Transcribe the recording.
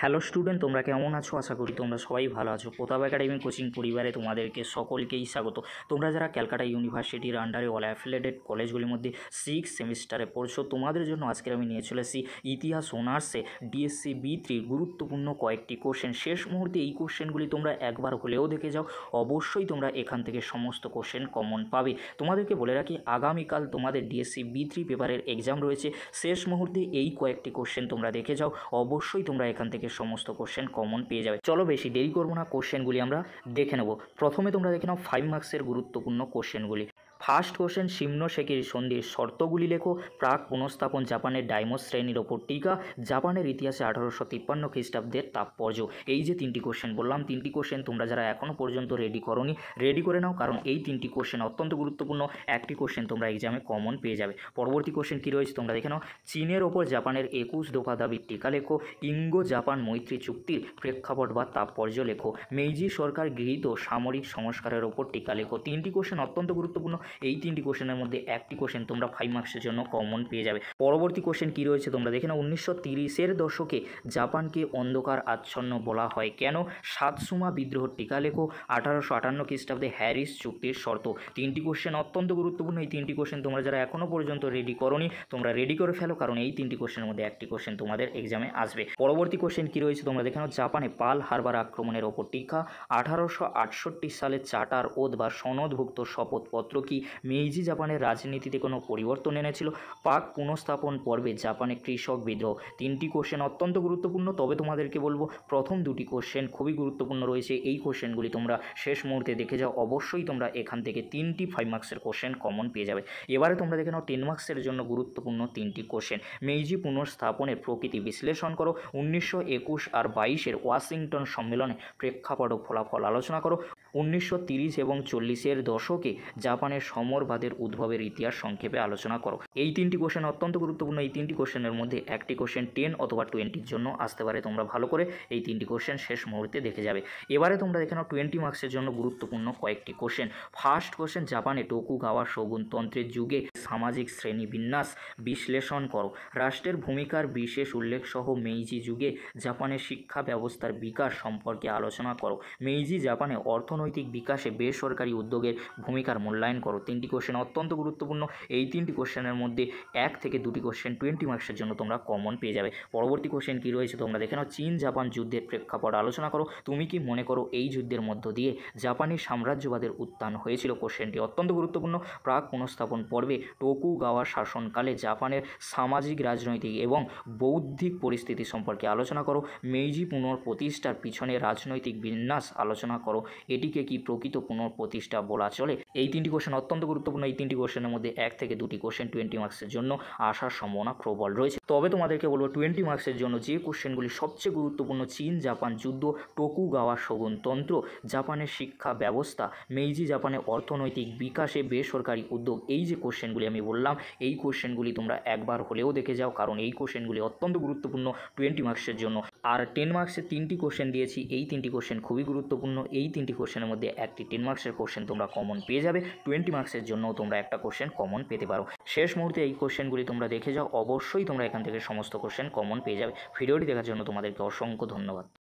Hello student, তোমরা কেমন আছো? আশা করি তোমরা সবাই ভালো আছো। প্রতাপ একাডেমি কোচিং পরিবারে তোমাদেরকে সকলকেই স্বাগত। তোমরা যারা ক্যালকাটা ইউনিভার্সিটির আন্ডারে অল অ্যাফিলিয়েটেড কলেজগুলির মধ্যে 6 সেমিস্টারে পড়ছো, তোমাদের জন্য আজকের আমি নিয়ে চলেছি ইতিহাস অনার্সে ডিএসসি বি3 গুরুত্বপূর্ণ কয়েকটি কোশ্চেন। শেষ মুহূর্তে এই কোশ্চেনগুলি তোমরা একবার হলেও দেখে যাও, অবশ্যই তোমরা এখান থেকে সমস্ত কোশ্চেন কমন পাবে। তোমাদেরকে বলে রাখি, আগামীকাল তোমাদের ডিএসসি বি3 পেপারের এক্সাম রয়েছে। শেষ মুহূর্তে এই কয়েকটি কোশ্চেন তোমরা দেখে যাও, অবশ্যই তোমরা এখান থেকে সমস্ত কোশ্চেন কমন পেয়ে যাবে। চলো বেশি দেরি করবো না, কোশ্চেনগুলি আমরা দেখে নেব। প্রথমে তোমরা দেখে নাও 5 মার্কসের গুরুত্বপূর্ণ কোশ্চেনগুলি। ফার্স্ট কোশ্চেন, শিমনোসেকির সন্ধির শর্তগুলি লেখো। প্রাক পুনঃস্থাপন জাপানের ডাইমোস শ্রেণীর ওপর টিকা। জাপানের ইতিহাসে 1853 খ্রিস্টাব্দের তাৎপর্য। এই যে তিনটি কোশ্চেন বললাম, তিনটি কোশ্চেন তোমরা যারা এখনও পর্যন্ত রেডি করোনি, রেডি করে নাও, কারণ এই তিনটি কোশ্চেন অত্যন্ত গুরুত্বপূর্ণ। একটি কোশ্চেন তোমরা এক্সামে কমন পেয়ে যাবে। পরবর্তী কোশ্চেন কী রয়েছে তোমরা দেখে নাও। চীনের ওপর জাপানের 21 দফা দাবির টিকা লেখো। ইঙ্গো জাপান মৈত্রী চুক্তির প্রেক্ষাপট বা তাৎপর্য লেখো। মেইজি সরকার গৃহীত সামরিক সংস্কারের ওপর টিকা লেখো। তিনটি কোশ্চেন অত্যন্ত গুরুত্বপূর্ণ। এই তিনটি কোশ্চেনের মধ্যে একটি কোশ্চেন তোমরা 5 মার্কসের জন্য কমন পেয়ে যাবে। পরবর্তী কোশ্চেন কী রয়েছে তোমরা দেখে নাও। 1930-এর দশকে জাপানকে অন্ধকার আচ্ছন্ন বলা হয় কেন? সাতসুমা বিদ্রোহ টিকা লেখো। 1858 খ্রিস্টাব্দে হ্যারিস চুক্তির শর্ত। তিনটি কোশ্চেন অত্যন্ত গুরুত্বপূর্ণ। এই তিনটি কোশ্চেন তোমরা যারা এখনও পর্যন্ত রেডি করোনি, তোমরা রেডি করে ফেলো, কারণ এই তিনটি কোশ্চেনের মধ্যে একটি কোশ্চেন তোমাদের এক্সামে আসবে। পরবর্তী কোশ্চেন কী রয়েছে তোমরা দেখে নাও। জাপানে পাল হারবার আক্রমণের ওপর টিকা। 1868 সালে চার্টার ওথ বা সনদভুক্ত শপথপত্র কি মেইজি জাপানের রাজনীতিতে কোনো পরিবর্তন এনেছিল? পাক পুনঃস্থাপন পর্বে জাপানে কৃষক বিদ্রোহ। তিনটি কোশ্চেন অত্যন্ত গুরুত্বপূর্ণ, তবে তোমাদেরকে বলবো প্রথম দুটি কোশ্চেন খুবই গুরুত্বপূর্ণ রয়েছে। এই কোশ্চেনগুলি তোমরা শেষ মুহূর্তে দেখে যাও, অবশ্যই তোমরা এখান থেকে তিনটি 5 মার্কসের কোশ্চেন কমন পেয়ে যাবে। এবারে তোমরা দেখে নাও 10 মার্কসের জন্য গুরুত্বপূর্ণ তিনটি কোশ্চেন। মেইজি পুনঃস্থাপনের প্রকৃতি বিশ্লেষণ করো। 1921 আর 22-এর ওয়াশিংটন সম্মেলনে প্রেক্ষাপট ও ফলাফল আলোচনা করো। 1930 এবং 40-এর দশকে জাপানের সমরবাদের উদ্ভবের ইতিহাস সংক্ষেপে আলোচনা করো। এই তিনটি কোশ্চেন অত্যন্ত গুরুত্বপূর্ণ। এই তিনটি কোশ্চেনের মধ্যে একটি কোশ্চেন 10 অথবা 20-র জন্য আসতে পারে। তোমরা ভালো করে এই তিনটি কোশ্চেন শেষ মুহূর্তে দেখে যাবে। এবারে তোমরা দেখে নাও 20 মার্কসের জন্য গুরুত্বপূর্ণ কয়েকটি কোশ্চেন। ফার্স্ট কোশ্চেন, জাপানে টোকুগাওয়া শোগুনতন্ত্রের যুগে সামাজিক শ্রেণীবিন্যাস বিশ্লেষণ করো। রাষ্ট্রের ভূমিকার বিশেষ উল্লেখ সহ মেইজি যুগে জাপানের শিক্ষা ব্যবস্থার বিকাশ সম্পর্কে আলোচনা করো। মেইজি জাপানে অর্থনৈতিক বিকাশে বেসরকারি উদ্যোগের ভূমিকার মূল্যায়ন করো। তিনটি কোশ্চেন অত্যন্ত গুরুত্বপূর্ণ। এই তিনটি কোশ্চেনের মধ্যে 1 থেকে 2টি কোশ্চেন 20 মার্কসের জন্য তোমরা কমন পেয়ে যাবে। পরবর্তী কোশ্চেন কী রয়েছে তোমরা দেখে নাও। চীন জাপান যুদ্ধের প্রেক্ষাপট আলোচনা করো। তুমি কি মনে করো এই যুদ্ধের মধ্য দিয়ে জাপানি সাম্রাজ্যবাদের উত্থান হয়েছিল? কোশ্চেনটি অত্যন্ত গুরুত্বপূর্ণ। প্রাক পুনঃস্থাপন পর্বে টোকুগাওয়া শাসনকালে জাপানের সামাজিক, রাজনৈতিক এবং বৌদ্ধিক পরিস্থিতি সম্পর্কে আলোচনা করো। মেইজি পুনঃপ্রতিষ্ঠার পিছনে রাজনৈতিক বিন্যাস আলোচনা করো। এটিকে কি প্রকৃত পুনঃপ্রতিষ্ঠা বলা চলে? এই তিনটি কোশ্চেন অত্যন্ত গুরুত্বপূর্ণ। এই তিনটি কোশ্চেনের মধ্যে 1 থেকে 2টি কোশ্চেন 20 মার্কসের জন্য আসার সম্ভাবনা প্রবল রয়েছে। তবে তোমাদেরকে বলবো 20 মার্কসের জন্য যে কোশ্চেনগুলি সবচেয়ে গুরুত্বপূর্ণ, চীন জাপান যুদ্ধ, টোকুগাওয়া শোগুনতন্ত্র, জাপানের শিক্ষা ব্যবস্থা, মেইজি জাপানের অর্থনৈতিক বিকাশে বেসরকারি উদ্যোগ, এই যে কোশ্চেনগুলি আমি বললাম, এই কোশ্চেনগুলি তোমরা একবার হলেও দেখে যাও, কারণ এই কোশ্চেনগুলি অত্যন্ত গুরুত্বপূর্ণ 20 মার্কসের জন্য। আর 10 মার্কসের 3টি কোশ্চেন দিয়েছি, এই 3টি কোশ্চেন খুবই গুরুত্বপূর্ণ। এই 3টি কোশ্চেনের মধ্যে একটি 10 মার্কসের কোশ্চেন তোমরা কমন পেয়ে যাবে। 20 মার্কসের জন্যও তোমরা একটা কোশ্চেন কমন পেতে পারো। শেষ মুহূর্তে এই কোশ্চেনগুলি তোমরা দেখে যাও, অবশ্যই তোমরা এখান থেকে সমস্ত কোশ্চেন কমন পেয়ে যাবে। ভিডিওটি দেখার জন্য তোমাদেরকে অসংখ্য ধন্যবাদ।